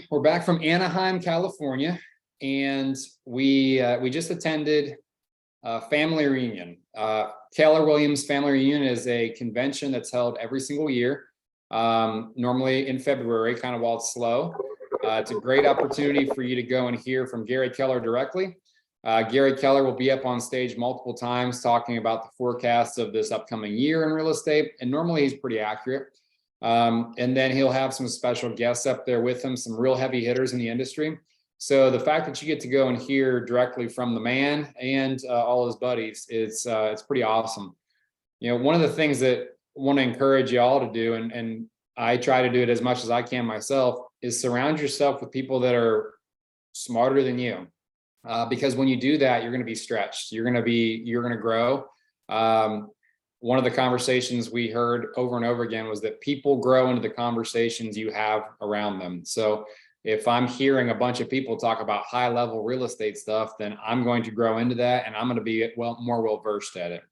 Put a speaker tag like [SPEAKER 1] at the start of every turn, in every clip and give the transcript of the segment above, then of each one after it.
[SPEAKER 1] we're back from Anaheim, California, and we just attended a family reunion. Keller Williams Family Reunion is a convention that's held every single year, normally in February, kind of while it's slow. It's a great opportunity for you to go and hear from Gary Keller directly. Gary Keller will be up on stage multiple times talking about the forecasts of this upcoming year in real estate, and normally he's pretty accurate. And then he'll have some special guests up there with him, some real heavy hitters in the industry. So the fact that you get to go and hear directly from the man and all his buddies, it's pretty awesome. You know, one of the things that I want to encourage you all to do, and I try to do it as much as I can myself, is surround yourself with people that are smarter than you. Because when you do that, you're going to be stretched. You're going to grow. One of the conversations we heard over and over again was that people grow into the conversations you have around them. So if I'm hearing a bunch of people talk about high level real estate stuff, then I'm going to grow into that, and I'm going to be more well versed at it.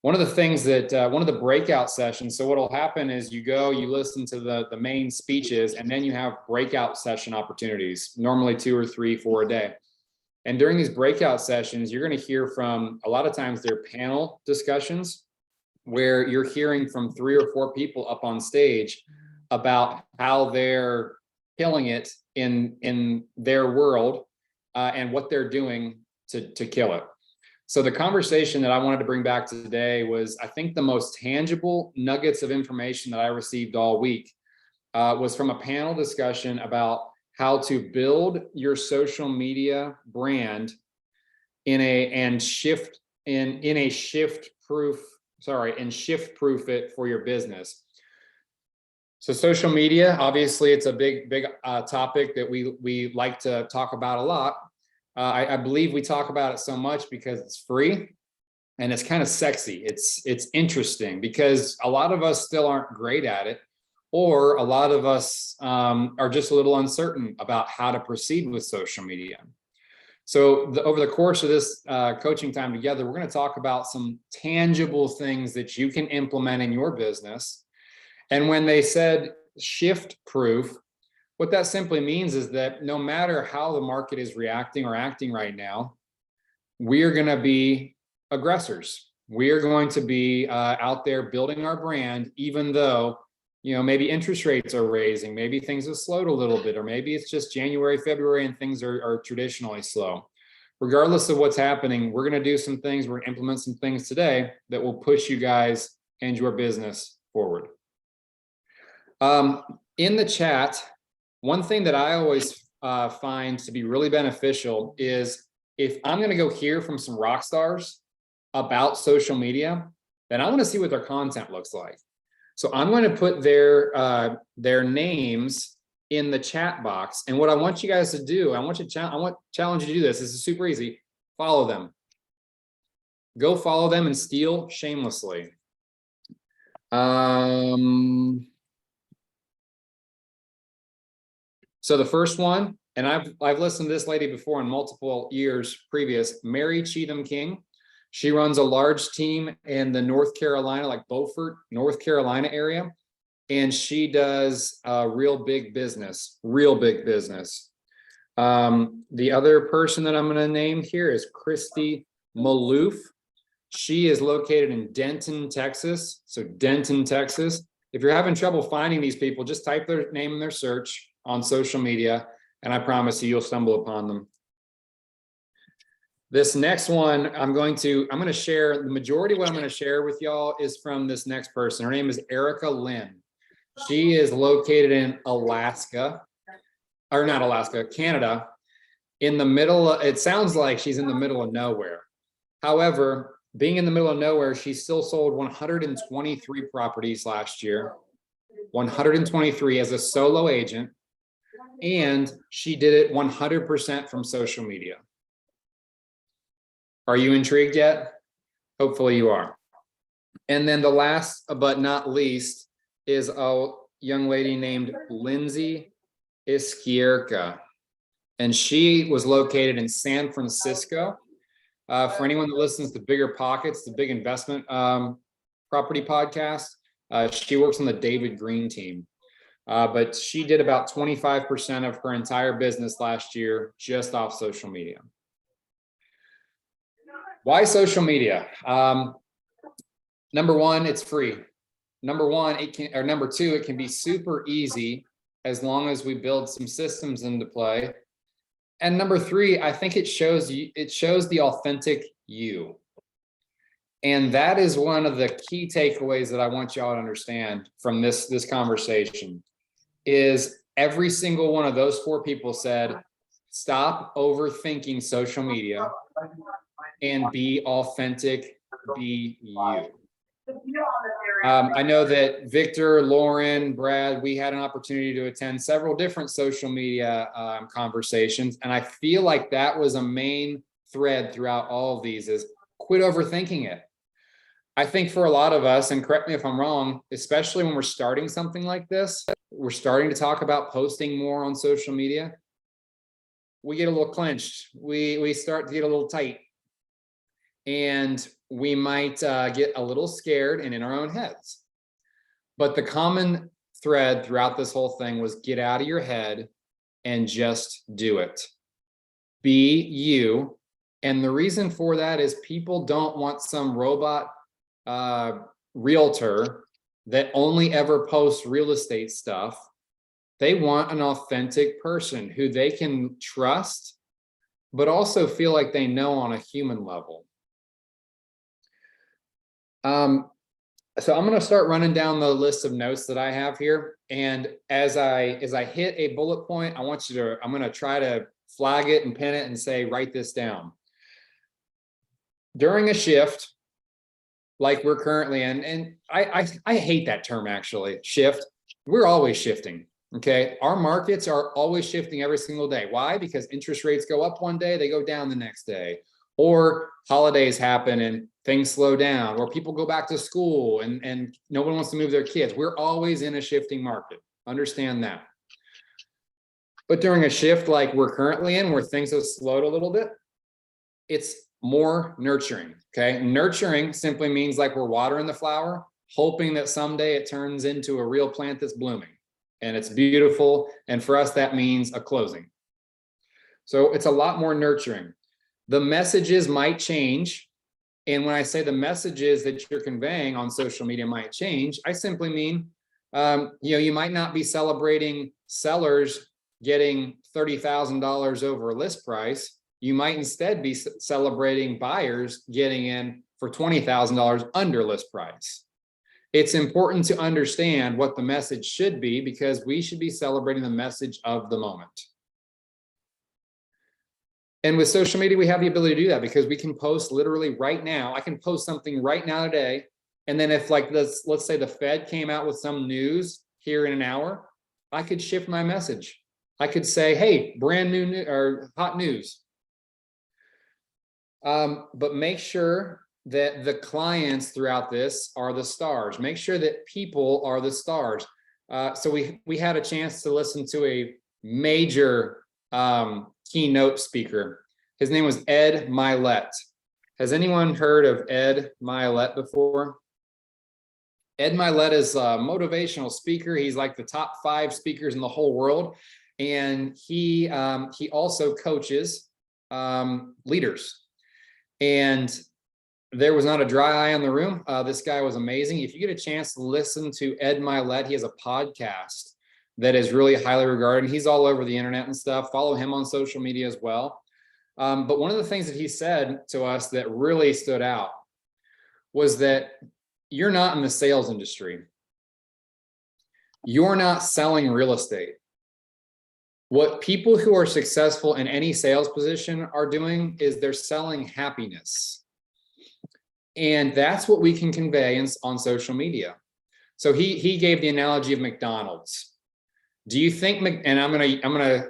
[SPEAKER 1] One of the things that one of the breakout sessions, so what will happen is you listen to the main speeches, and then you have breakout session opportunities, normally 2 or 3, 4 a day. And during these breakout sessions, you're going to hear from, a lot of times they're panel discussions where you're hearing from 3 or 4 people up on stage about how they're killing it in their world and what they're doing to kill it. So the conversation that I wanted to bring back today was, I think the most tangible nuggets of information that I received all week was from a panel discussion about how to build your social media brand and shift proof it for your business. So social media, obviously it's a big topic that we like to talk about a lot. I believe we talk about it so much because it's free and it's kind of sexy. It's interesting because a lot of us still aren't great at it, or a lot of us are just a little uncertain about how to proceed with social media. So over the course of this coaching time together, we're going to talk about some tangible things that you can implement in your business. And when they said shift proof, what that simply means is that no matter how the market is reacting or acting right now, we are going to be aggressors. We are going to be out there building our brand, even though, you know, maybe interest rates are raising, maybe things have slowed a little bit, or maybe it's just January, February, and things are traditionally slow. Regardless of what's happening, we're going to do some things, we're going to implement some things today that will push you guys and your business forward. In the chat, one thing that I always find to be really beneficial is if I'm going to go hear from some rock stars about social media, then I want to see what their content looks like. So I'm going to put their names in the chat box. And what I want you guys to do, I want to challenge you to do this. This is super easy. Follow them. Go follow them and steal shamelessly. So the first one, and I've listened to this lady before in multiple years previous, Mary Cheatham King. She runs a large team in the North Carolina, like Beaufort, North Carolina area. And she does real big business. The other person that I'm going to name here is Christy Maloof. She is located in Denton, Texas. So Denton, Texas. If you're having trouble finding these people, just type their name in their search on social media, and I promise you'll stumble upon them. This next one, I'm going to share, the majority of what I'm going to share with y'all is from this next person. Her name is Erica Lynn. She is located in Canada, in the middle of, it sounds like she's in the middle of nowhere. However, being in the middle of nowhere, she still sold 123 properties last year, 123 as a solo agent, and she did it 100% from social media. Are you intrigued yet? Hopefully you are. And then the last but not least is a young lady named Lindsay Izquierca. And she was located in San Francisco. For anyone that listens to Bigger Pockets, the big investment property podcast, she works on the David Green team. But she did about 25% of her entire business last year just off social media. Why social media? Number one, it's free. Number two, it can be super easy as long as we build some systems into play. And number three, I think it shows the authentic you. And that is one of the key takeaways that I want y'all to understand from this conversation is every single one of those four people said, stop overthinking social media and be authentic, be you. I know that Victor, Lauren, Brad, we had an opportunity to attend several different social media conversations. And I feel like that was a main thread throughout all of these is quit overthinking it. I think for a lot of us, and correct me if I'm wrong, especially when we're starting something like this, we're starting to talk about posting more on social media. We get a little clenched. We start to get a little tight. And we might get a little scared and in our own heads. But the common thread throughout this whole thing was get out of your head and just do it. Be you. And the reason for that is people don't want some robot realtor that only ever posts real estate stuff. They want an authentic person who they can trust, but also feel like they know on a human level. So I'm going to start running down the list of notes that I have here. And as I hit a bullet point, I'm going to try to flag it and pin it and say, write this down. During a shift, like we're currently in, and I hate that term actually, shift. We're always shifting. Okay. Our markets are always shifting every single day. Why? Because interest rates go up one day, they go down the next day. Or holidays happen and things slow down, or people go back to school and no one wants to move their kids. We're always in a shifting market. Understand that. But during a shift like we're currently in, where things have slowed a little bit, it's more nurturing. Okay. Nurturing simply means like we're watering the flower, hoping that someday it turns into a real plant that's blooming and it's beautiful. And for us, that means a closing. So it's a lot more nurturing. The messages might change. And when I say the messages that you're conveying on social media might change, I simply mean, you might not be celebrating sellers getting $30,000 over list price. You might instead be celebrating buyers getting in for $20,000 under list price. It's important to understand what the message should be because we should be celebrating the message of the moment. And with social media, we have the ability to do that because we can post literally right now. I can post something right now today. And then if like this, let's say the Fed came out with some news here in an hour, I could shift my message. I could say, hey, brand new or hot news. But make sure that the clients throughout this are the stars. Make sure that people are the stars. So we had a chance to listen to a major keynote speaker. His name was Ed Mylett. Has anyone heard of Ed Mylett before? Ed Mylett is a motivational speaker. He's like the top 5 speakers in the whole world. And he also coaches leaders. And there was not a dry eye in the room. This guy was amazing. If you get a chance to listen to Ed Mylett, he has a podcast that is really highly regarded. He's all over the internet and stuff. Follow him on social media as well. But one of the things that he said to us that really stood out was that you're not in the sales industry. You're not selling real estate. What people who are successful in any sales position are doing is they're selling happiness. And that's what we can convey on social media. So he gave the analogy of McDonald's. Do you think, and I'm gonna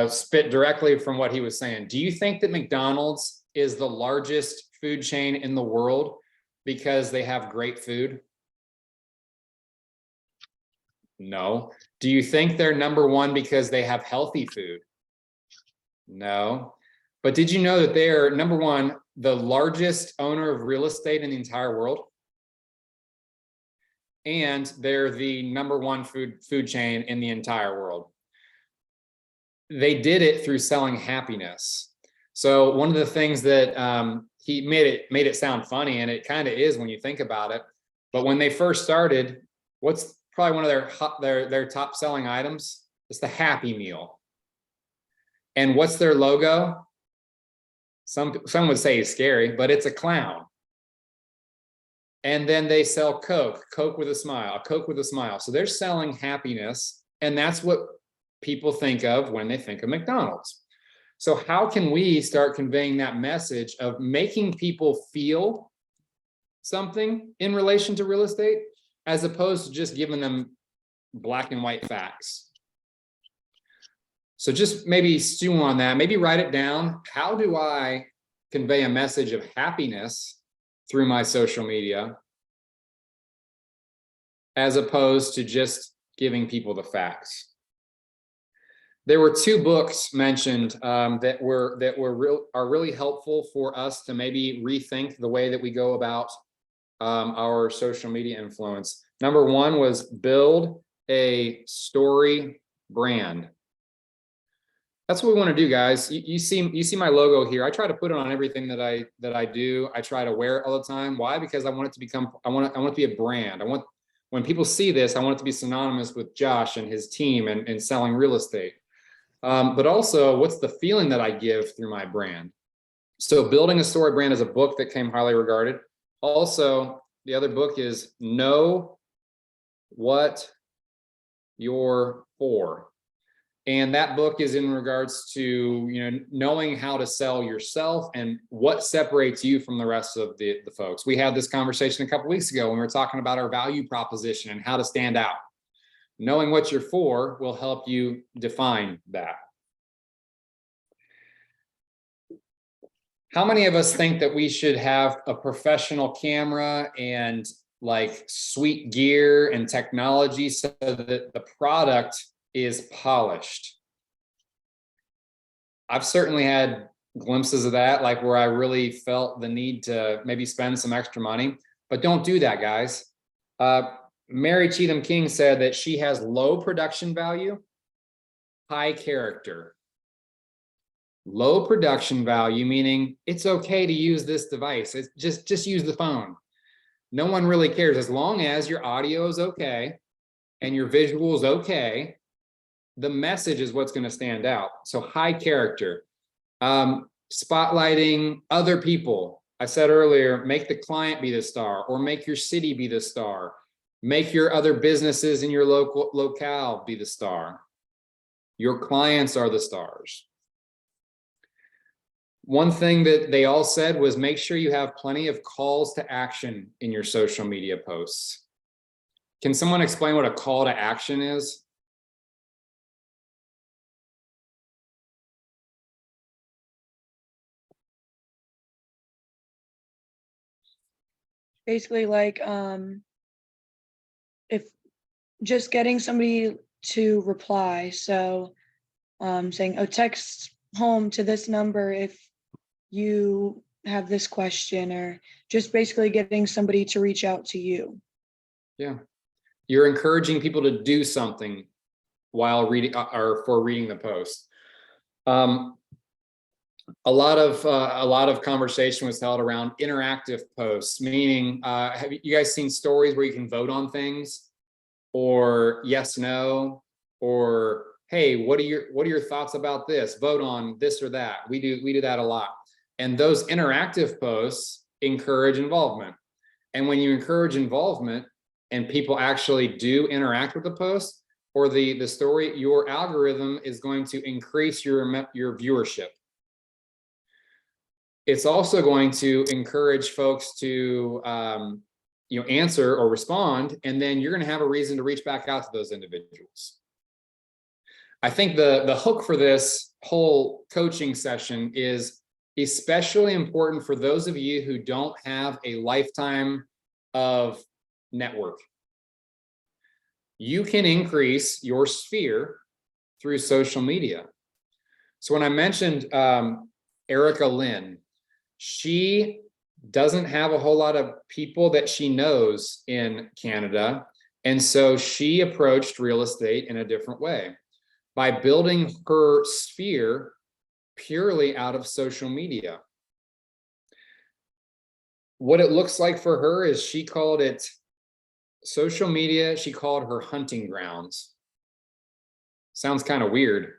[SPEAKER 1] spit directly from what he was saying. Do you think that McDonald's is the largest food chain in the world because they have great food? No. Do you think they're number one because they have healthy food? No. But did you know that they're number one, the largest owner of real estate in the entire world? and they're the #1 food chain in the entire world. They did it through selling happiness. So one of the things that he made it sound funny, and it kind of is when you think about it. But when they first started, what's probably one of their top selling items? It's the Happy Meal. And what's their logo? Some would say it's scary, but it's a clown. And then they sell Coke with a smile, a Coke with a smile. So they're selling happiness, and that's what people think of when they think of McDonald's. So how can we start conveying that message of making people feel something in relation to real estate, as opposed to just giving them black and white facts? So just maybe stew on that, maybe write it down. How do I convey a message of happiness through my social media, as opposed to just giving people the facts? There were 2 books mentioned that are really helpful for us to maybe rethink the way that we go about our social media influence. #1 was Build a Story Brand. That's what we want to do, guys. You see my logo here. I try to put it on everything that I do. I try to wear it all the time. Why? Because I want it to become, I want it to be a brand. When people see this, I want it to be synonymous with Josh and his team and selling real estate. But also, what's the feeling that I give through my brand? So Building a Story Brand is a book that came highly regarded. Also, the other book is Know What You're For. And that book is in regards to, knowing how to sell yourself and what separates you from the rest of the folks. We had this conversation a couple of weeks ago when we were talking about our value proposition and how to stand out. Knowing what you're for will help you define that. How many of us think that we should have a professional camera and like sweet gear and technology so that the product is polished? I've certainly had glimpses of that, like where I really felt the need to maybe spend some extra money, but don't do that, guys. Mary Cheatham King said that she has low production value, high character. Low production value, meaning it's okay to use this device. It's just use the phone. No one really cares as long as your audio is okay and your visual is okay. The message is what's going to stand out. So high character, spotlighting other people. I said earlier, make the client be the star, or make your city be the star. Make your other businesses in your locale be the star. Your clients are the stars. One thing that they all said was make sure you have plenty of calls to action in your social media posts. Can someone explain what a call to action is?
[SPEAKER 2] Basically, like, if just getting somebody to reply. So saying, oh, text home to this number if you have this question, or just basically getting somebody to reach out to you.
[SPEAKER 1] Yeah. You're encouraging people to do something while reading or for reading the post. A lot of conversation was held around interactive posts, meaning have you guys seen stories where you can vote on things, or yes, no, or hey, what are your thoughts about this? Vote on this or that. We do that a lot. And those interactive posts encourage involvement. And when you encourage involvement and people actually do interact with the post or the story, your algorithm is going to increase your viewership. It's also going to encourage folks to answer or respond, and then you're going to have a reason to reach back out to those individuals. I think the hook for this whole coaching session is especially important for those of you who don't have a lifetime of network. You can increase your sphere through social media. So when I mentioned Erica Lynn, she doesn't have a whole lot of people that she knows in Canada, And so she approached real estate in a different way by building her sphere purely out of social media. What it looks like for her is she called it social media. She called her hunting grounds. Sounds kind of weird,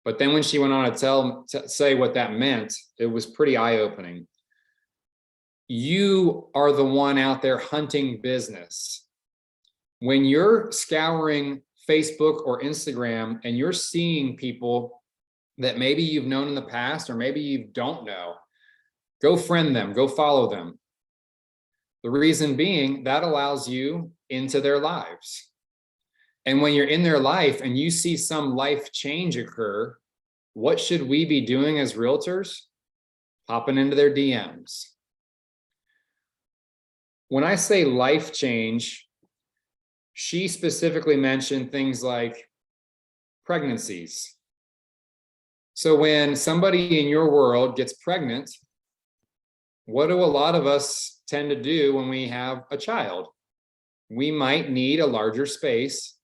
[SPEAKER 1] but then when she went on to say what that meant, it was pretty eye-opening. You are the one out there hunting business. When you're scouring Facebook or Instagram and you're seeing people that maybe you've known in the past or maybe you don't know, go friend them, go follow them. The reason being that allows you into their lives. And when you're in their life and you see some life change occur, what should we be doing as realtors? Popping into their DMs. When I say life change, she specifically mentioned things like pregnancies. So when somebody in your world gets pregnant, what do a lot of us tend to do when we have a child? We might need a larger space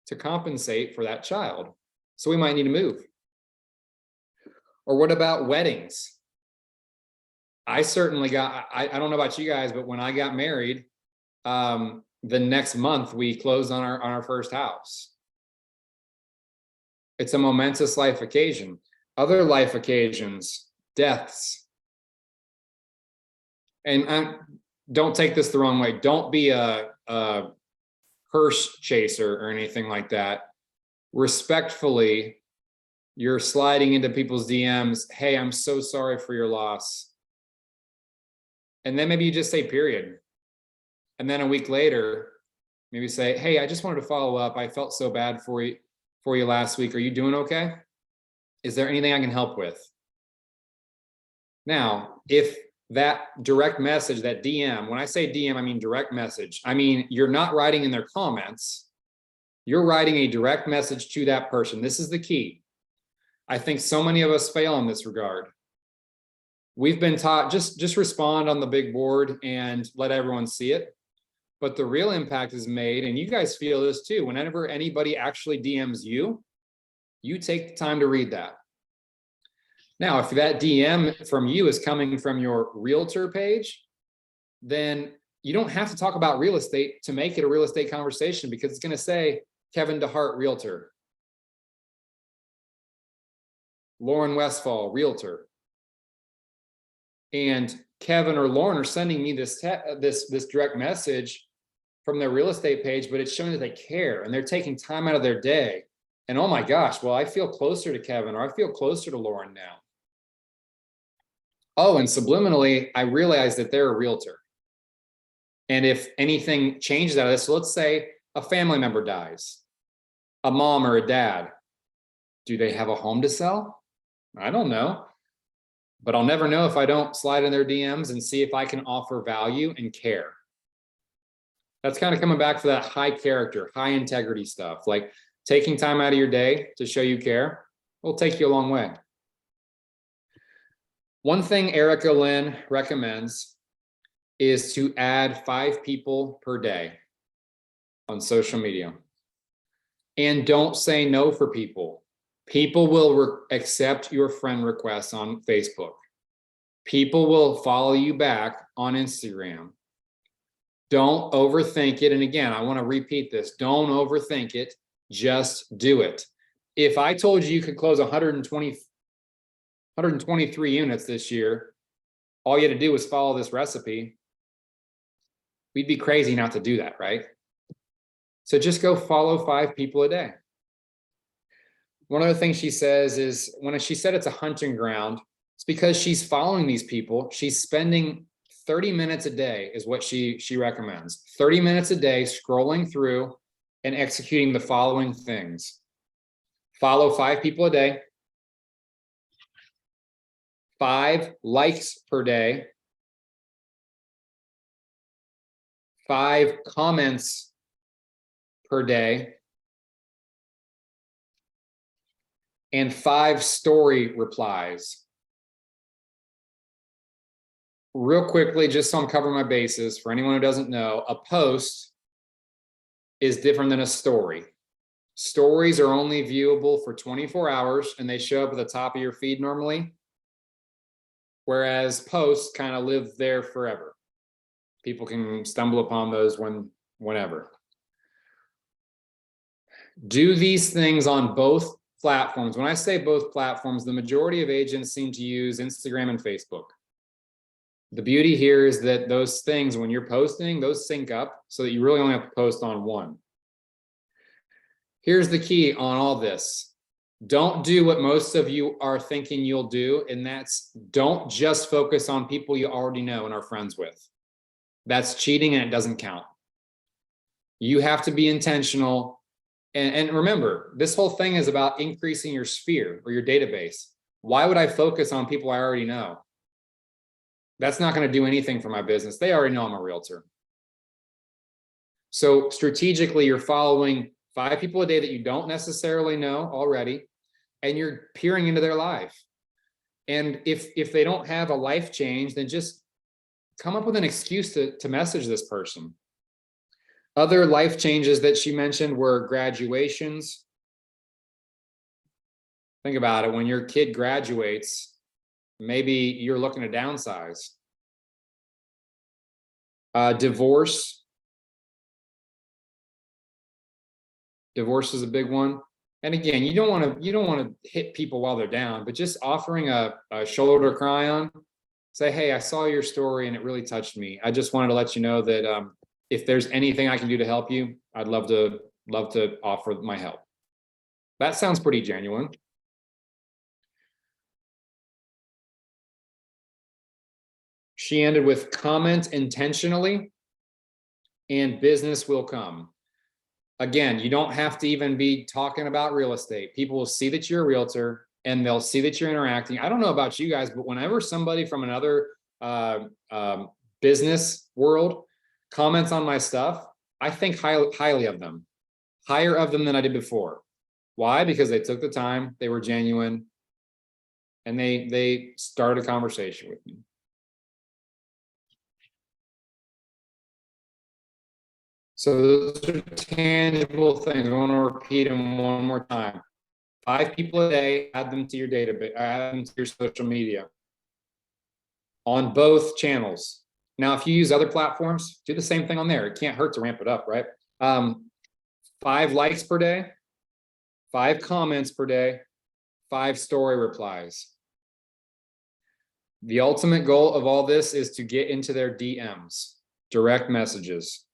[SPEAKER 1] to compensate for that child. So we might need to move. Or what about weddings? I certainly got, I don't know about you guys, but when I got married, the next month we closed on our first house. It's a momentous life occasion. Other life occasions, deaths. And don't take this the wrong way. Don't be a hearse chaser or anything like that. Respectfully, you're sliding into people's DMs. Hey, I'm so sorry for your loss. And then maybe you just say period. And then a week later, maybe say, hey, I just wanted to follow up. I felt so bad for you last week. Are you doing okay? Is there anything I can help with? Now, if that direct message, that DM, when I say DM, I mean direct message. I mean, you're not writing in their comments. You're writing a direct message to that person. This is the key. I think so many of us fail in this regard. We've been taught just respond on the big board and let everyone see it. But the real impact is made, and you guys feel this too. Whenever anybody actually DMs you, you take the time to read that. Now, if that DM from you is coming from your realtor page, then you don't have to talk about real estate to make it a real estate conversation, because it's going to say Kevin DeHart, realtor. Lauren Westfall, realtor. And Kevin or Lauren are sending me this direct message from their real estate page, but it's showing that they care and they're taking time out of their day. And oh my gosh, well, I feel closer to Kevin, or I feel closer to Lauren now. Oh, and subliminally, I realize that they're a realtor. And if anything changes out of this, so let's say a family member dies, a mom or a dad, do they have a home to sell? I don't know, but I'll never know if I don't slide in their DMs and see if I can offer value and care. That's kind of coming back to that high character, high integrity stuff, like taking time out of your day to show you care will take you a long way. One thing Erica Lynn recommends is to add 5 people per day on social media. And don't say no for people. People will accept your friend requests on Facebook. People will follow you back on Instagram. Don't overthink it. And again, I want to repeat this. Don't overthink it. Just do it. If I told you you could close 123 units this year, all you had to do was follow this recipe, we'd be crazy not to do that, right? So just go follow 5 people a day. One other thing she says is, when she said it's a hunting ground, it's because she's following these people. She's spending 30 minutes a day is what she recommends. 30 minutes a day scrolling through and executing the following things. Follow 5 people a day. 5 likes per day. 5 comments per day. And 5 story replies. Real quickly, just so I'm covering my bases, for anyone who doesn't know, a post is different than a story. Stories are only viewable for 24 hours and they show up at the top of your feed normally. Whereas posts kind of live there forever. People can stumble upon those whenever. Do these things on both platforms. When I say both platforms, the majority of agents seem to use Instagram and Facebook. The beauty here is that those things, when you're posting, those sync up so that you really only have to post on one. Here's the key on all this. Don't do what most of you are thinking you'll do, and that's don't just focus on people you already know and are friends with. That's cheating and it doesn't count. You have to be intentional. And remember, this whole thing is about increasing your sphere or your database. Why would I focus on people I already know? That's not going to do anything for my business. They already know I'm a realtor. So strategically, you're following 5 people a day that you don't necessarily know already, and you're peering into their life. And if they don't have a life change, then just come up with an excuse to message this person. Other life changes that she mentioned were graduations. Think about it. When your kid graduates, maybe you're looking to downsize. Divorce. Divorce is a big one. And again, you don't want to hit people while they're down, but just offering a shoulder to cry on. Say, hey, I saw your story and it really touched me. I just wanted to let you know that if there's anything I can do to help you, I'd love to offer my help. That sounds pretty genuine. She ended with comment intentionally and business will come. Again, you don't have to even be talking about real estate. People will see that you're a realtor and they'll see that you're interacting. I don't know about you guys, but whenever somebody from another business world comments on my stuff, I think highly of them, higher of them than I did before. Why? Because they took the time, they were genuine, and they started a conversation with me. So those are tangible things. I want to repeat them one more time. 5 people a day, add them to your database, add them to your social media on both channels. Now, if you use other platforms, do the same thing on there. It can't hurt to ramp it up, right? 5 likes per day, 5 comments per day, 5 story replies. The ultimate goal of all this is to get into their DMs, direct messages.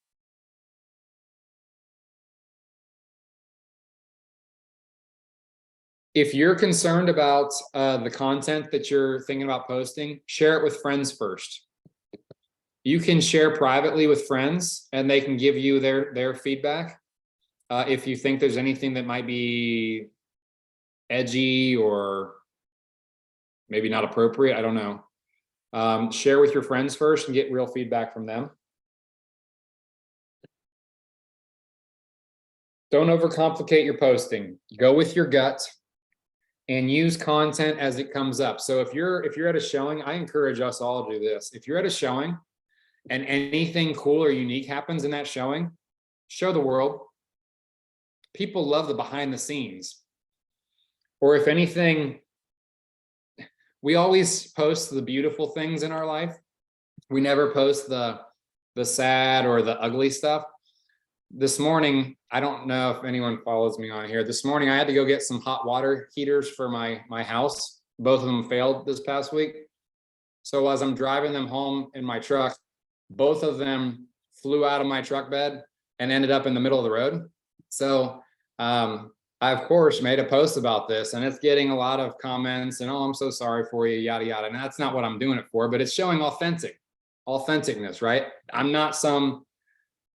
[SPEAKER 1] If you're concerned about the content that you're thinking about posting, share it with friends first. You can share privately with friends and they can give you their feedback. If you think there's anything that might be edgy or maybe not appropriate, I don't know. Share with your friends first and get real feedback from them. Don't overcomplicate your posting. Go with your gut and use content as it comes up. So if you're at a showing, I encourage us all to do this. If you're at a showing and anything cool or unique happens in that showing, show the world. People love the behind the scenes. Or if anything, we always post the beautiful things in our life. We never post the sad or the ugly stuff. This morning, I don't know if anyone follows me on here. This morning, I had to go get some hot water heaters for my house. Both of them failed this past week. So as I'm driving them home in my truck, both of them flew out of my truck bed and ended up in the middle of the road. So I, of course, made a post about this and it's getting a lot of comments and, oh, I'm so sorry for you, yada, yada. And that's not what I'm doing it for, but it's showing authenticness, right? I'm not some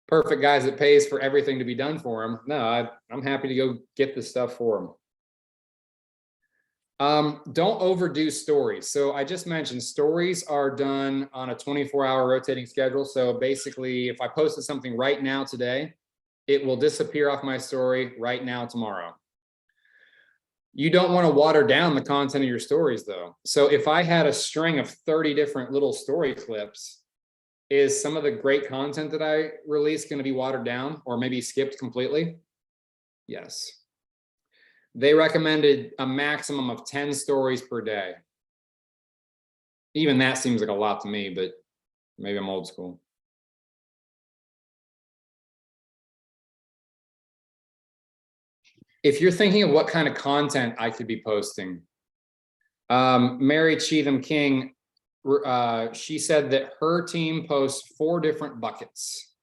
[SPEAKER 1] perfect guys that pays for everything to be done for them. No, I'm happy to go get this stuff for them. Don't overdo stories. So I just mentioned stories are done on a 24-hour rotating schedule. So basically, if I posted something right now today, it will disappear off my story right now tomorrow. You don't want to water down the content of your stories though. So if I had a string of 30 different little story clips, Is some of the great content that I release going to be watered down or maybe skipped completely? Yes. They recommended a maximum of 10 stories per day. Even that seems like a lot to me, but maybe I'm old school. If you're thinking of what kind of content I could be posting, Mary Cheatham King, she said that her team posts 4 different buckets.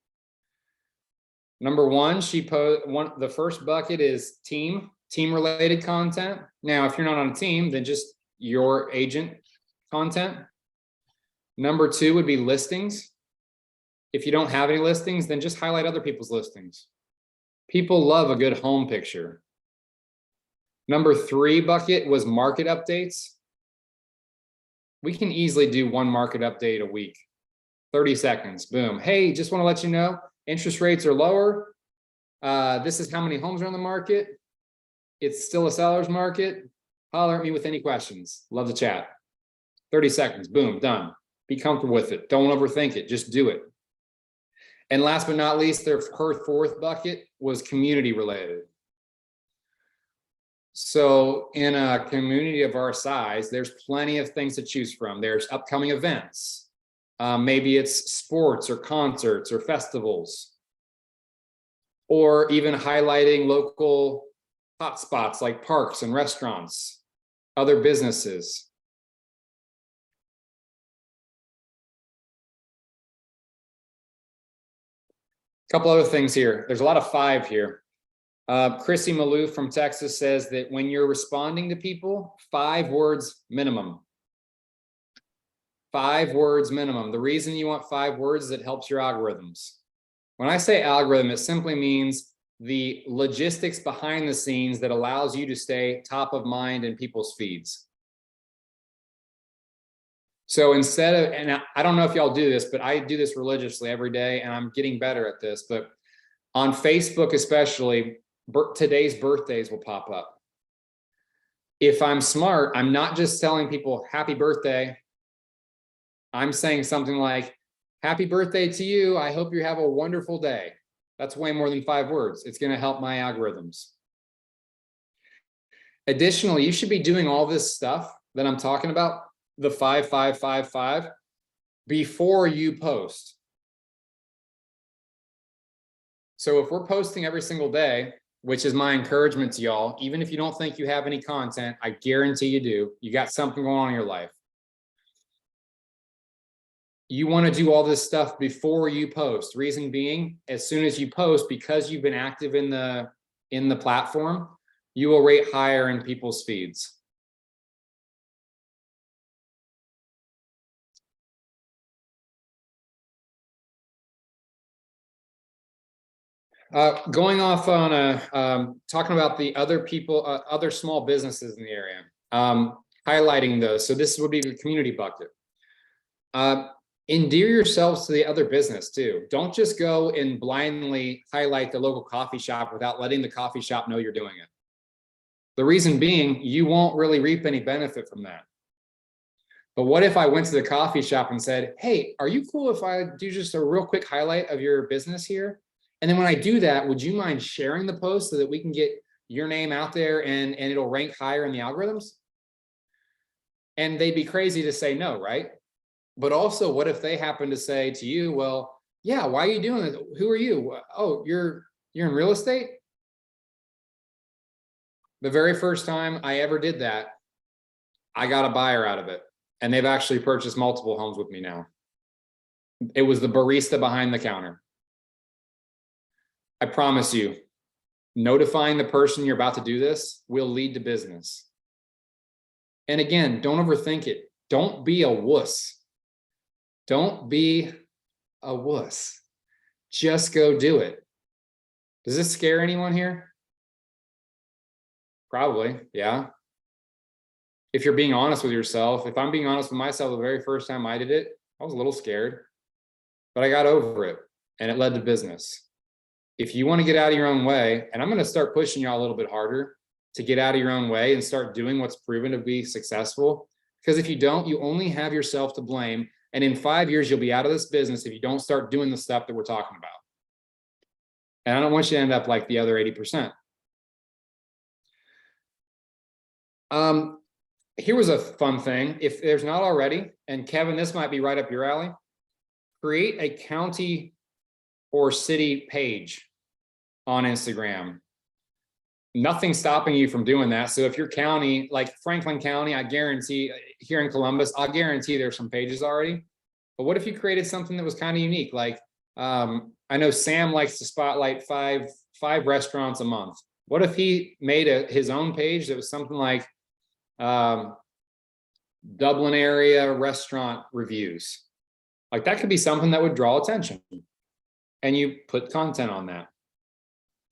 [SPEAKER 1] Number one, the first bucket is team related content. Now, if you're not on a team, then just your agent content. Number 2 would be listings. If you don't have any listings, then just highlight other people's listings. People love a good home picture. Number 3 bucket was market updates. We can easily do 1 market update a week, 30 seconds, boom. Hey, just want to let you know, interest rates are lower. This is how many homes are on the market. It's still a seller's market. Holler at me with any questions. Love to chat. 30 seconds, boom, done. Be comfortable with it. Don't overthink it, just do it. And last but not least, her 4th bucket was community related. So in a community of our size, there's plenty of things to choose from. There's upcoming events. Maybe it's sports or concerts or festivals, or even highlighting local hotspots like parks and restaurants, other businesses. A couple other things here. There's a lot of 5 here. Chrissy Malou from Texas says that when you're responding to people, 5 words minimum. 5 words minimum. The reason you want 5 words is it helps your algorithms. When I say algorithm, it simply means the logistics behind the scenes that allows you to stay top of mind in people's feeds. So instead of, and I don't know if y'all do this, but I do this religiously every day and I'm getting better at this, but on Facebook especially, today's birthdays will pop up. If I'm smart, I'm not just telling people happy birthday. I'm saying something like, happy birthday to you. I hope you have a wonderful day. That's way more than 5 words. It's going to help my algorithms. Additionally, you should be doing all this stuff that I'm talking about, the 5, 5, 5, 5, before you post. So if we're posting every single day, which is my encouragement to y'all, even if you don't think you have any content, I guarantee you do. You got something going on in your life. You want to do all this stuff before you post. Reason being, as soon as you post, because you've been active in the platform, you will rate higher in people's feeds. Going off on talking about the other people, other small businesses in the area, highlighting those. So this would be the community bucket. Endear yourselves to the other business too. Don't just go and blindly highlight the local coffee shop without letting the coffee shop know you're doing it. The reason being, you won't really reap any benefit from that. But what if I went to the coffee shop and said, hey, are you cool if I do just a real quick highlight of your business here? And then when I do that, would you mind sharing the post so that we can get your name out there and it'll rank higher in the algorithms? And they'd be crazy to say no, right? But also, what if they happen to say to you, well, yeah, why are you doing this? Who are you? Oh, you're in real estate? The very first time I ever did that, I got a buyer out of it. And they've actually purchased multiple homes with me now. It was the barista behind the counter. I promise you, notifying the person you're about to do this will lead to business. And again, don't overthink it. Don't be a wuss. Don't be a wuss. Just go do it. Does this scare anyone here? Probably, yeah. If you're being honest with yourself, if I'm being honest with myself, the very first time I did it, I was a little scared, but I got over it and it led to business. If you want to get out of your own way, and I'm going to start pushing y'all a little bit harder to get out of your own way and start doing what's proven to be successful, because if you don't, you only have yourself to blame. And in 5 years, you'll be out of this business if you don't start doing the stuff that we're talking about. And I don't want you to end up like the other 80%. Here was a fun thing. If there's not already, and Kevin, this might be right up your alley, create a county or city page on Instagram. Nothing's stopping you from doing that. So if your county, like Franklin County, I guarantee here in Columbus, I guarantee there's some pages already. But what if you created something that was kind of unique? Like, I know Sam likes to spotlight five restaurants a month. What if he made his own page that was something like Dublin area restaurant reviews? Like that could be something that would draw attention, and you put content on that.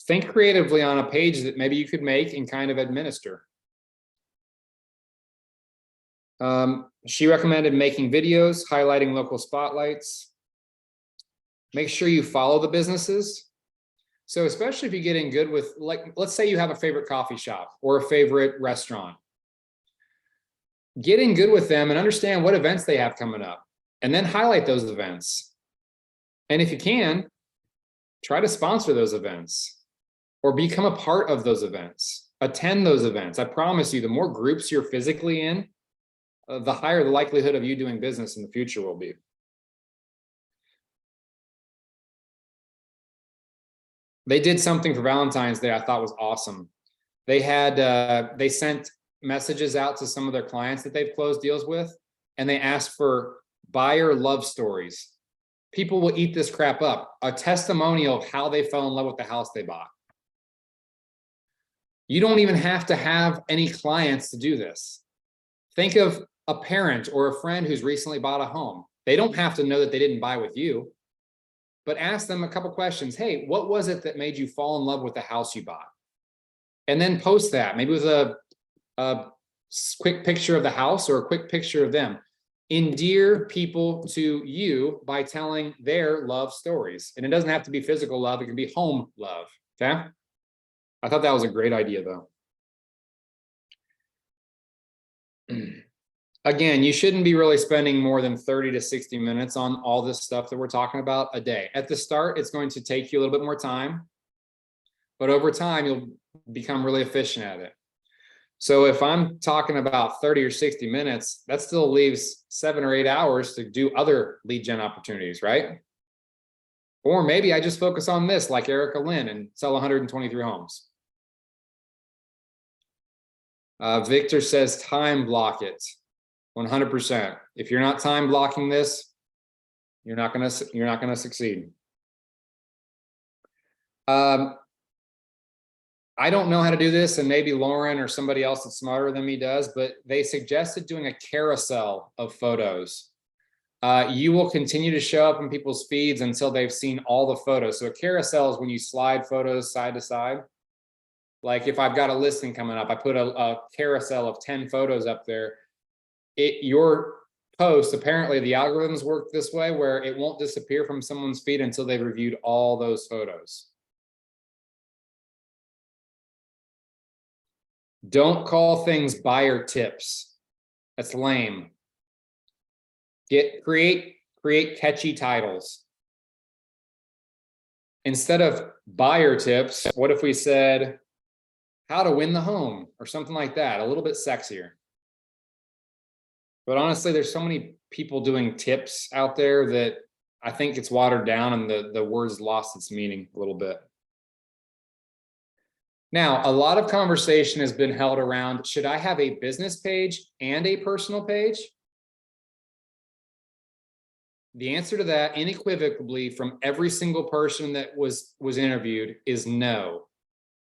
[SPEAKER 1] Think creatively on a page that maybe you could make and kind of administer. She recommended making videos, highlighting local spotlights. Make sure you follow the businesses. So especially if you get in good with, like, let's say you have a favorite coffee shop or a favorite restaurant. Get in good with them and understand what events they have coming up, and then highlight those events. And if you can, try to sponsor those events or become a part of those events. Attend those events. I promise you, the more groups you're physically in, the higher the likelihood of you doing business in the future will be. They did something for Valentine's Day I thought was awesome. They had, they sent messages out to some of their clients that they've closed deals with, and they asked for buyer love stories. People will eat this crap up. A testimonial of how they fell in love with the house they bought. You don't even have to have any clients to do this. Think of a parent or a friend who's recently bought a home. They don't have to know that they didn't buy with you, but ask them a couple questions. Hey, what was it that made you fall in love with the house you bought? And then post that. Maybe it was a quick picture of the house or a quick picture of them. Endear people to you by telling their love stories. And it doesn't have to be physical love. It can be home love. Okay. I thought that was a great idea though. Again, you shouldn't be really spending more than 30 to 60 minutes on all this stuff that we're talking about a day. At the start, it's going to take you a little bit more time, but over time, you'll become really efficient at it. So if I'm talking about 30 or 60 minutes, that still leaves 7 or 8 hours to do other lead gen opportunities, right? Or maybe I just focus on this like Erica Lynn and sell 123 homes. Victor says time block it. 100%. If you're not time blocking this, you're not gonna succeed. I don't know how to do this, and maybe Lauren or somebody else that's smarter than me does, but they suggested doing a carousel of photos. You will continue to show up in people's feeds until they've seen all the photos. So a carousel is when you slide photos side to side. Like if I've got a listing coming up, I put a carousel of 10 photos up there. Your post, apparently the algorithms work this way where it won't disappear from someone's feed until they've reviewed all those photos. Don't call things buyer tips. That's lame. Create catchy titles. Instead of buyer tips, what if we said how to win the home or something like that, a little bit sexier. But honestly, there's so many people doing tips out there that I think it's watered down and the word's lost its meaning a little bit. Now, a lot of conversation has been held around, should I have a business page and a personal page? The answer to that unequivocally from every single person that was interviewed is no.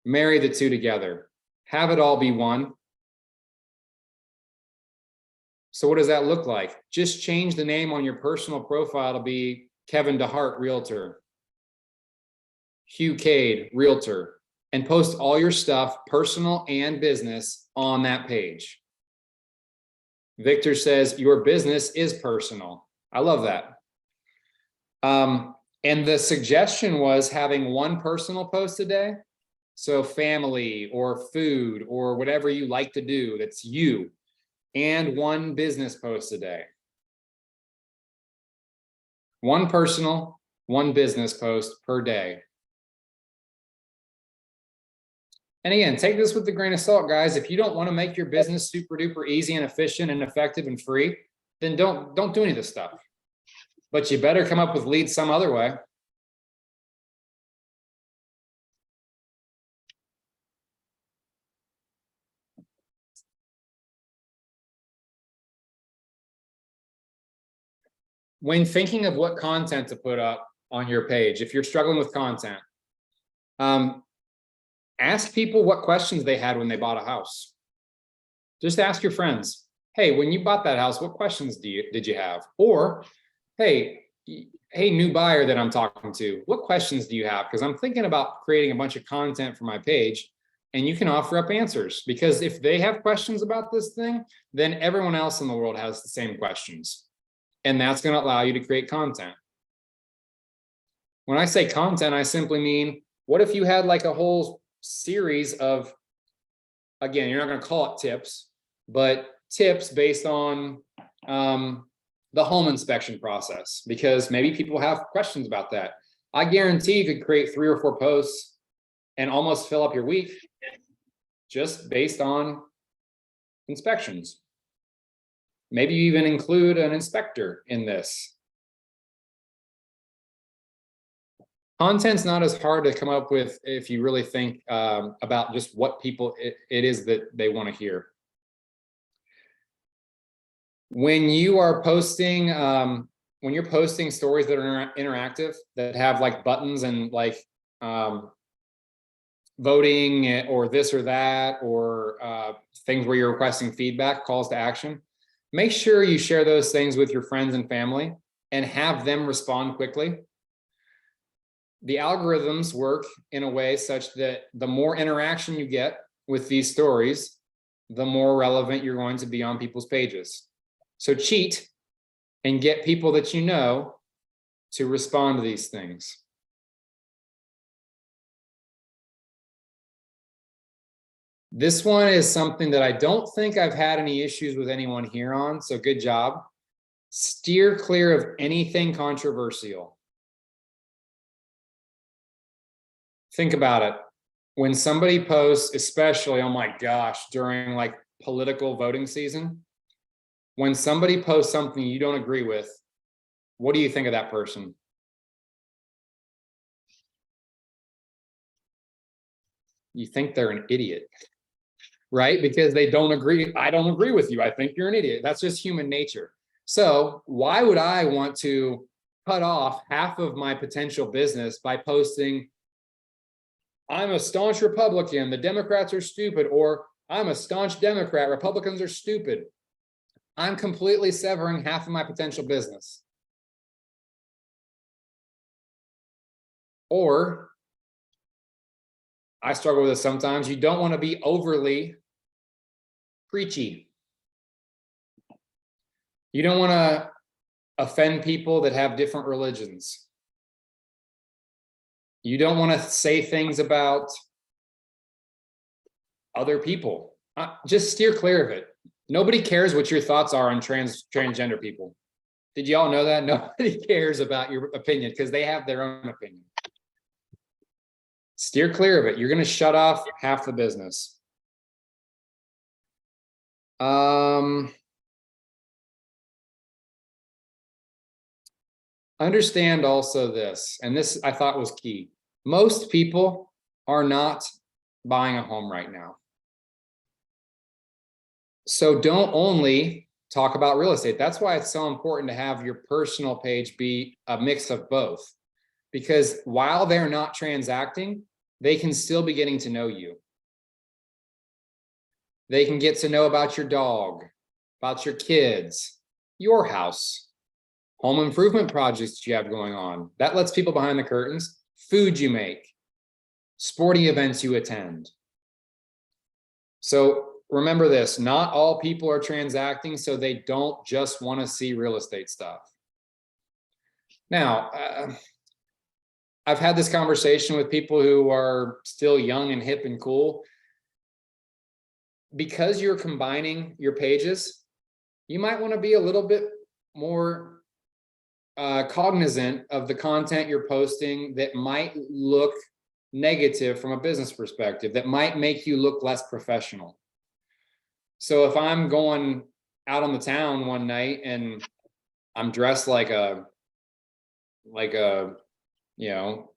[SPEAKER 1] Marry the two together. Have it all be one. So what does that look like? Just change the name on your personal profile to be Kevin DeHart, Realtor, Hugh Cade, Realtor, and post all your stuff, personal and business, on that page. Victor says your business is personal. I love that. And the suggestion was having one personal post a day. So family or food or whatever you like to do, that's you, and one business post a day. One personal, one business post per day. And again, take this with a grain of salt, guys. If you don't want to make your business super duper easy and efficient and effective and free, then don't do any of this stuff. But you better come up with leads some other way. When thinking of what content to put up on your page, if you're struggling with content, ask people what questions they had when they bought a house. Just ask your friends, hey, when you bought that house, what questions did you have? Or, hey, new buyer that I'm talking to, what questions do you have? Because I'm thinking about creating a bunch of content for my page, and you can offer up answers. Because if they have questions about this thing, then everyone else in the world has the same questions. And that's going to allow you to create content. When I say content, I simply mean, what if you had like a whole series of, again, you're not going to call it tips, but tips based on the home inspection process, because maybe people have questions about that. I guarantee you could create 3 or 4 posts and almost fill up your week just based on inspections. Maybe you even include an inspector in this. Content's not as hard to come up with if you really think about just what people it is that they want to hear. When you are posting, when you're posting stories that are interactive, that have like buttons and like voting or this or that, or things where you're requesting feedback, calls to action, make sure you share those things with your friends and family and have them respond quickly. The algorithms work in a way such that the more interaction you get with these stories, the more relevant you're going to be on people's pages. So cheat and get people that you know to respond to these things. This one is something that I don't think I've had any issues with anyone here on, so good job. Steer clear of anything controversial. Think about it. When somebody posts, especially, oh my gosh, during like political voting season, when somebody posts something you don't agree with, what do you think of that person? You think they're an idiot, right? Because they don't agree. I don't agree with you. I think you're an idiot. That's just human nature. So why would I want to cut off half of my potential business by posting, I'm a staunch Republican, the Democrats are stupid, or I'm a staunch Democrat, Republicans are stupid? I'm completely severing half of my potential business. Or I struggle with this sometimes. You don't want to be overly preachy. You don't want to offend people that have different religions. You don't want to say things about other people. Just steer clear of it. Nobody cares what your thoughts are on transgender people. Did you all know that? Nobody cares about your opinion because they have their own opinion. Steer clear of it. You're going to shut off half the business. Understand also this, and this I thought was key. Most people are not buying a home right now. So don't only talk about real estate. That's why it's so important to have your personal page be a mix of both. Because while they're not transacting, they can still be getting to know you. They can get to know about your dog, about your kids, your house, home improvement projects you have going on. That lets people behind the curtains, food you make, sporting events you attend. So remember this, not all people are transacting, so they don't just want to see real estate stuff. Now, I've had this conversation with people who are still young and hip and cool. Because you're combining your pages, you might want to be a little bit more cognizant of the content you're posting that might look negative from a business perspective, that might make you look less professional. So if I'm going out on the town one night and I'm dressed like a,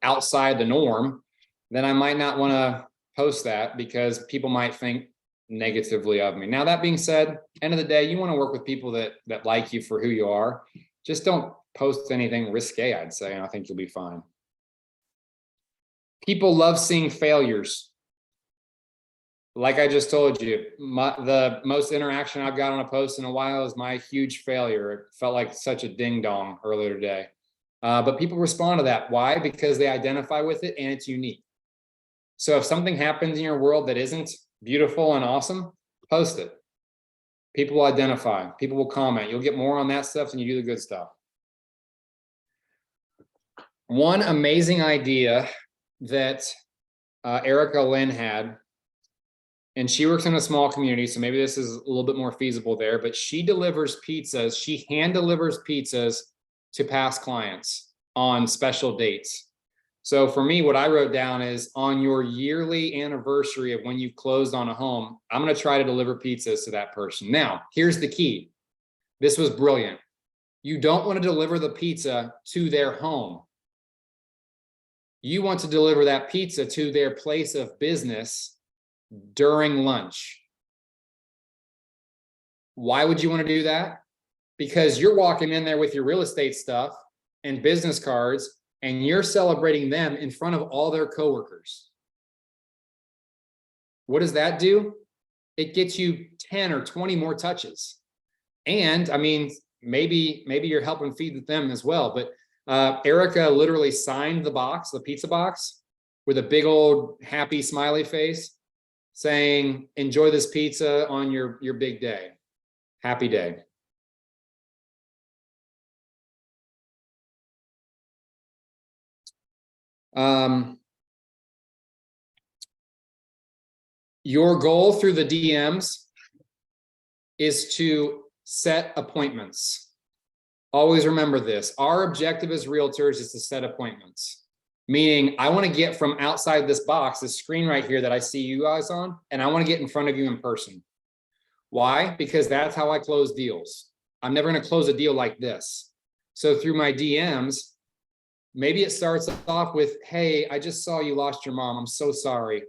[SPEAKER 1] outside the norm, then I might not want to post that because people might think negatively of me. Now, that being said, end of the day, you want to work with people that like you for who you are. Just don't post anything risque, I'd say, and I think you'll be fine. People love seeing failures. Like I just told you, the most interaction I've got on a post in a while is my huge failure. It felt like such a ding dong earlier today. But people respond to that. Why? Because they identify with it and it's unique. So if something happens in your world that isn't beautiful and awesome, post it. People will identify, people will comment. You'll get more on that stuff than you do the good stuff. One amazing idea that Erica Lynn had, and she works in a small community, so maybe this is a little bit more feasible there, but she delivers pizzas. She hand delivers pizzas to past clients on special dates. So for me, what I wrote down is on your yearly anniversary of when you closed on a home, I'm going to try to deliver pizzas to that person. Now, here's the key. This was brilliant. You don't want to deliver the pizza to their home. You want to deliver that pizza to their place of business during lunch. Why would you want to do that? Because you're walking in there with your real estate stuff and business cards, and you're celebrating them in front of all their coworkers. What does that do? It gets you 10 or 20 more touches. And I mean, maybe you're helping feed them as well. But Erica literally signed the box, the pizza box, with a big old happy smiley face saying, enjoy this pizza on your big day. Happy day. Your goal through the DMs is to set appointments. Always remember this. Our objective as realtors is to set appointments. Meaning I want to get from outside this box, this screen right here that I see you guys on, and I want to get in front of you in person. Why? Because that's how I close deals. I'm never going to close a deal like this. So through my DMs, maybe it starts off with, hey, I just saw you lost your mom. I'm so sorry.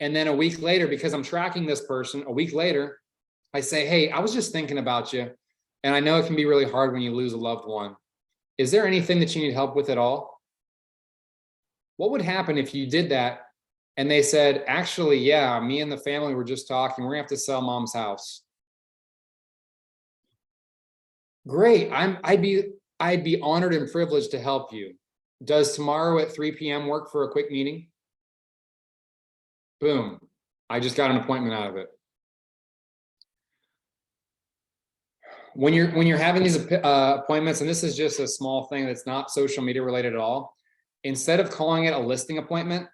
[SPEAKER 1] And then a week later, because I'm tracking this person, a week later, I say, hey, I was just thinking about you. And I know it can be really hard when you lose a loved one. Is there anything that you need help with at all? What would happen if you did that and they said, actually, yeah, me and the family were just talking. We're gonna have to sell mom's house. Great. I'd be honored and privileged to help you. Does tomorrow at 3 p.m. work for a quick meeting? Boom. I just got an appointment out of it. When you're having these appointments, and this is just a small thing that's not social media related at all, instead of calling it a listing appointment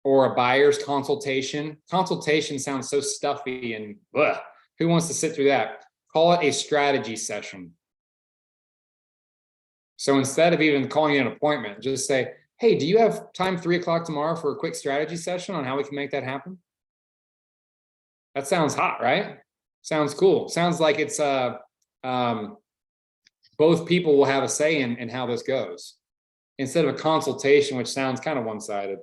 [SPEAKER 1] or a buyer's consultation sounds so stuffy and ugh, who wants to sit through that? Call it a strategy session. So instead of even calling it an appointment, just say, hey, do you have time 3 o'clock tomorrow for a quick strategy session on how we can make that happen? That sounds hot, right? Sounds cool. Sounds like it's both people will have a say in how this goes, instead of a consultation, which sounds kind of one-sided.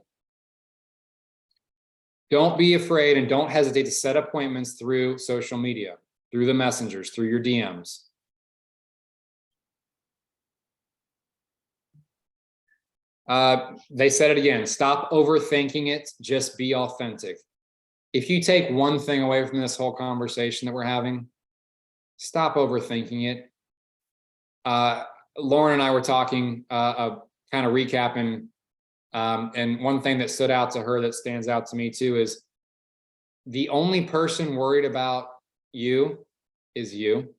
[SPEAKER 1] Don't be afraid and don't hesitate to set appointments through social media, through the messengers, through your DMs. They said it again, stop overthinking it, just be authentic. If you take one thing away from this whole conversation that we're having, stop overthinking it. Lauren and I were talking, kind of recapping, and one thing that stood out to her that stands out to me too is the only person worried about you is you.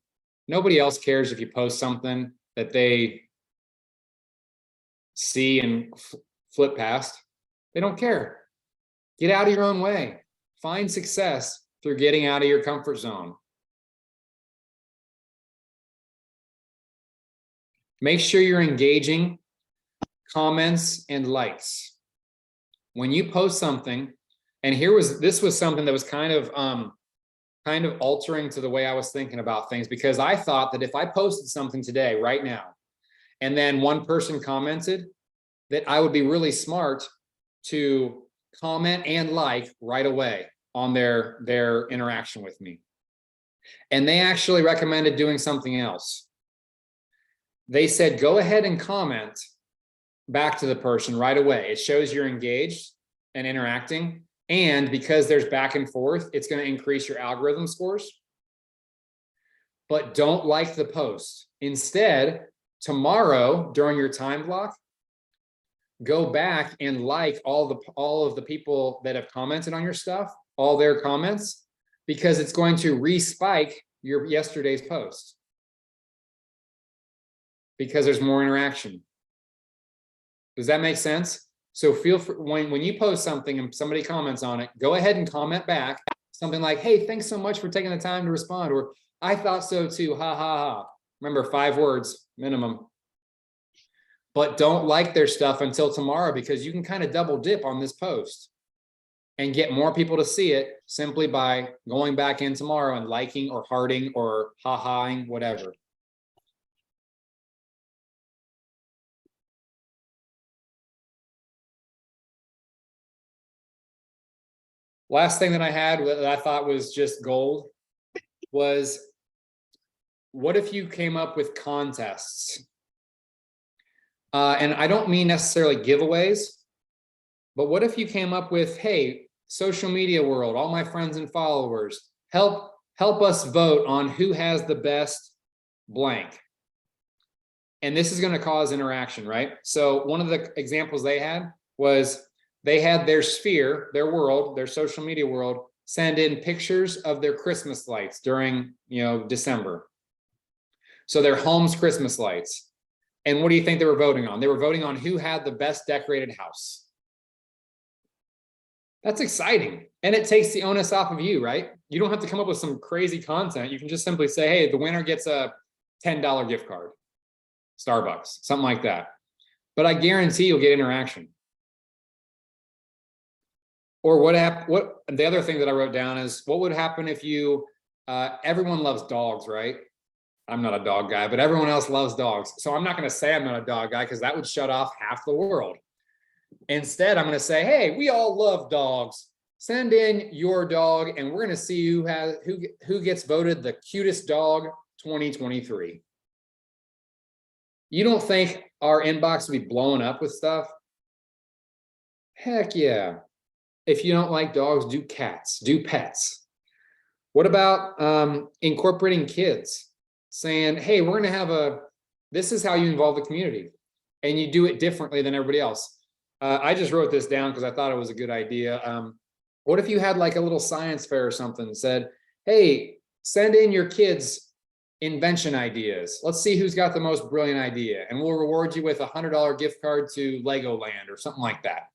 [SPEAKER 1] Nobody else cares if you post something that they see and flip past. They don't care. Get out of your own way. Find success through getting out of your comfort zone. Make sure you're engaging comments and likes. When you post something, and this was something that was kind of altering to the way I was thinking about things, because I thought that if I posted something today, right now, and then one person commented, that I would be really smart to comment and like right away on their interaction with me. And they actually recommended doing something else. They said, go ahead and comment back to the person right away. It shows you're engaged and interacting. And because there's back and forth, it's going to increase your algorithm scores. But don't like the post. Instead, tomorrow during your time block, go back and like all of the people that have commented on your stuff, all their comments, because it's going to respike your yesterday's post. Because there's more interaction. Does that make sense? So feel free, when you post something and somebody comments on it, go ahead and comment back something like, hey, thanks so much for taking the time to respond, or I thought so too, ha ha ha. Remember, 5 words minimum. But don't like their stuff until tomorrow, because you can kind of double dip on this post and get more people to see it simply by going back in tomorrow and liking or hearting or ha-haing, whatever. Last thing that I had that I thought was just gold was, what if you came up with contests? And I don't mean necessarily giveaways, but what if you came up with, hey, social media world, all my friends and followers, help us vote on who has the best blank. And this is going to cause interaction, right? So one of the examples they had was, they had their sphere, their world, their social media world, send in pictures of their Christmas lights during, December. So their home's Christmas lights. And what do you think they were voting on? They were voting on who had the best decorated house. That's exciting. And it takes the onus off of you, right? You don't have to come up with some crazy content. You can just simply say, hey, the winner gets a $10 gift card, Starbucks, something like that. But I guarantee you'll get interaction. Or what the other thing that I wrote down is, what would happen if you, everyone loves dogs, right? I'm not a dog guy, but everyone else loves dogs. So I'm not going to say I'm not a dog guy, because that would shut off half the world. Instead, I'm going to say, hey, we all love dogs. Send in your dog, and we're going to see who gets voted the cutest dog 2023. You don't think our inbox would be blowing up with stuff? Heck yeah. If you don't like dogs, do cats, do pets. What about incorporating kids? Saying, hey, we're going to have this is how you involve the community, and you do it differently than everybody else. I just wrote this down because I thought it was a good idea. What if you had like a little science fair or something and said, hey, send in your kids' invention ideas. Let's see who's got the most brilliant idea, and we'll reward you with a $100 gift card to Legoland or something like that.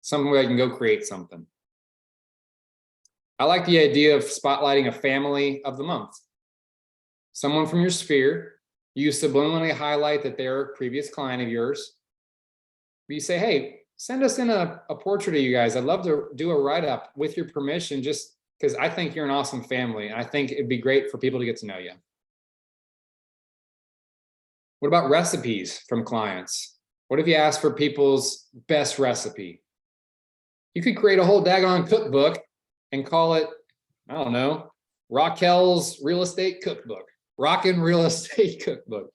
[SPEAKER 1] Something where I can go create something. I like the idea of spotlighting a family of the month. Someone from your sphere, you subliminally highlight that they're a previous client of yours. You say, hey, send us in a portrait of you guys. I'd love to do a write-up with your permission, just because I think you're an awesome family, and I think it'd be great for people to get to know you. What about recipes from clients? What if you ask for people's best recipe? You could create a whole daggone cookbook and call it, I don't know, Raquel's Real Estate Cookbook, Rockin' Real Estate Cookbook,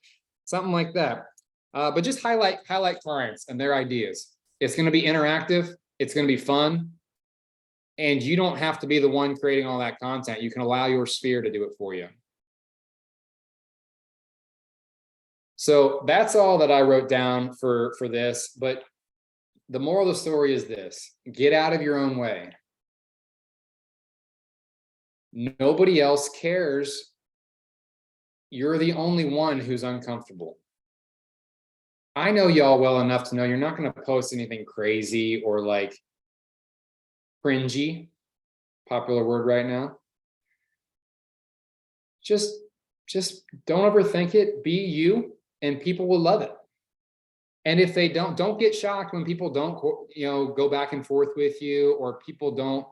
[SPEAKER 1] something like that. But just highlight clients and their ideas. It's going to be interactive. It's going to be fun. And you don't have to be the one creating all that content. You can allow your sphere to do it for you. So that's all that I wrote down for this. But the moral of the story is this: get out of your own way. Nobody else cares. You're the only one who's uncomfortable. I know y'all well enough to know you're not going to post anything crazy or like cringy, popular word right now. Just don't overthink it. Be you. and people will love it. And if they don't get shocked when people don't, go back and forth with you, or people don't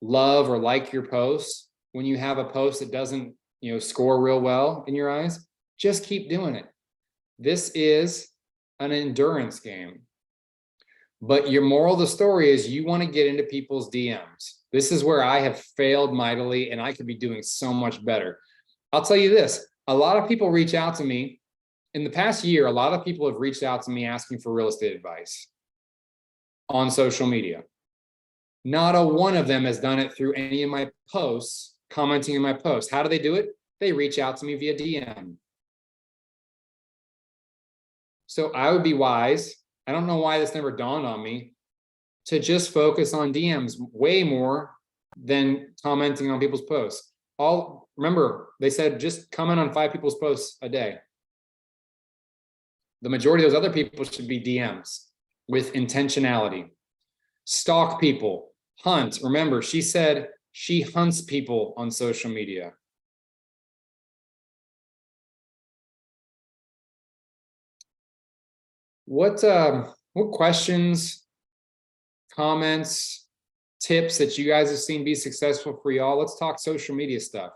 [SPEAKER 1] love or like your posts. When you have a post that doesn't, score real well in your eyes, just keep doing it. This is an endurance game. But your moral of the story is you want to get into people's DMs. This is where I have failed mightily, and I could be doing so much better. I'll tell you this, a lot of people reach out to me. In the past year, a lot of people have reached out to me asking for real estate advice on social media. Not a one of them has done it through any of my posts, commenting in my posts. How do they do it? They reach out to me via DM. So I would be wise, I don't know why this never dawned on me, to just focus on DMs way more than commenting on people's posts. Remember, they said just comment on 5 people's posts a day. The majority of those other people should be DMs with intentionality. Stalk people, hunt. Remember, she said she hunts people on social media. What questions, comments, tips that you guys have seen be successful for y'all? Let's talk social media stuff.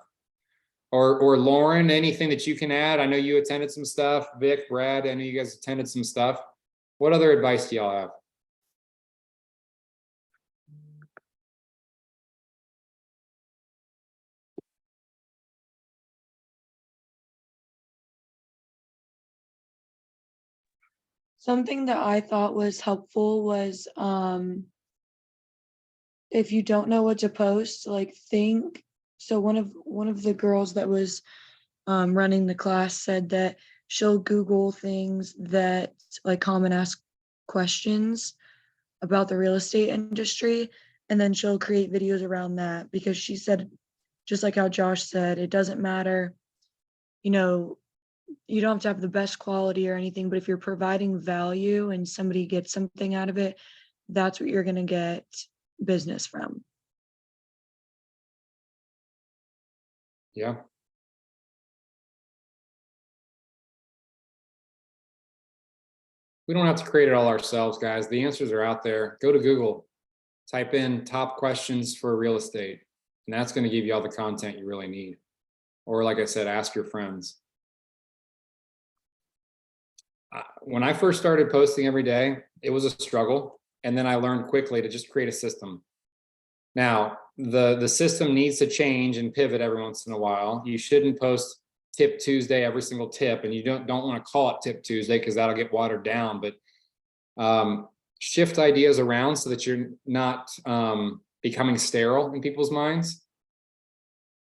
[SPEAKER 1] Or Lauren, anything that you can add? I know you attended some stuff. Vic, Brad, I know you guys attended some stuff. What other advice do y'all have?
[SPEAKER 2] Something that I thought was helpful was if you don't know what to post, like think. So one of the girls that was running the class said that she'll Google things that like common ask questions about the real estate industry, and then she'll create videos around that, because she said, just like how Josh said, it doesn't matter, you don't have to have the best quality or anything, but if you're providing value and somebody gets something out of it, that's what you're going to get business from.
[SPEAKER 1] Yeah. We don't have to create it all ourselves, guys. The answers are out there. Go to Google, type in top questions for real estate, and that's going to give you all the content you really need. Or like I said, ask your friends. When I first started posting every day, it was a struggle. And then I learned quickly to just create a system. Now, the system needs to change and pivot every once in a while. You shouldn't post Tip Tuesday every single tip, and you don't want to call it Tip Tuesday because that'll get watered down. But shift ideas around so that you're not becoming sterile in people's minds.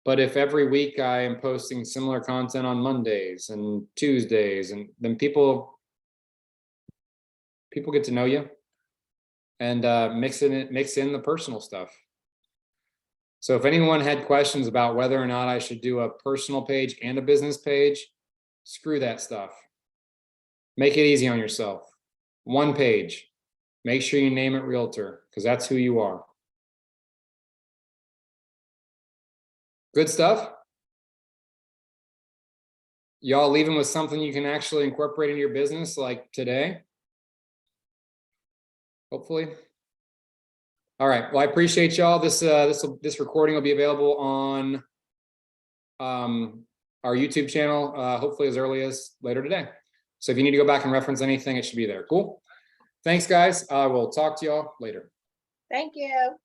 [SPEAKER 1] But if every week I am posting similar content on Mondays and Tuesdays, and then people get to know you, and mix in the personal stuff. So if anyone had questions about whether or not I should do a personal page and a business page, screw that stuff. Make it easy on yourself. One page. Make sure you name it Realtor, because that's who you are. Good stuff. Y'all leaving with something you can actually incorporate into your business like today? Hopefully. All right. Well, I appreciate y'all. This recording will be available on our YouTube channel, hopefully as early as later today. So if you need to go back and reference anything, it should be there. Cool. Thanks, guys. I will talk to y'all later.
[SPEAKER 3] Thank you.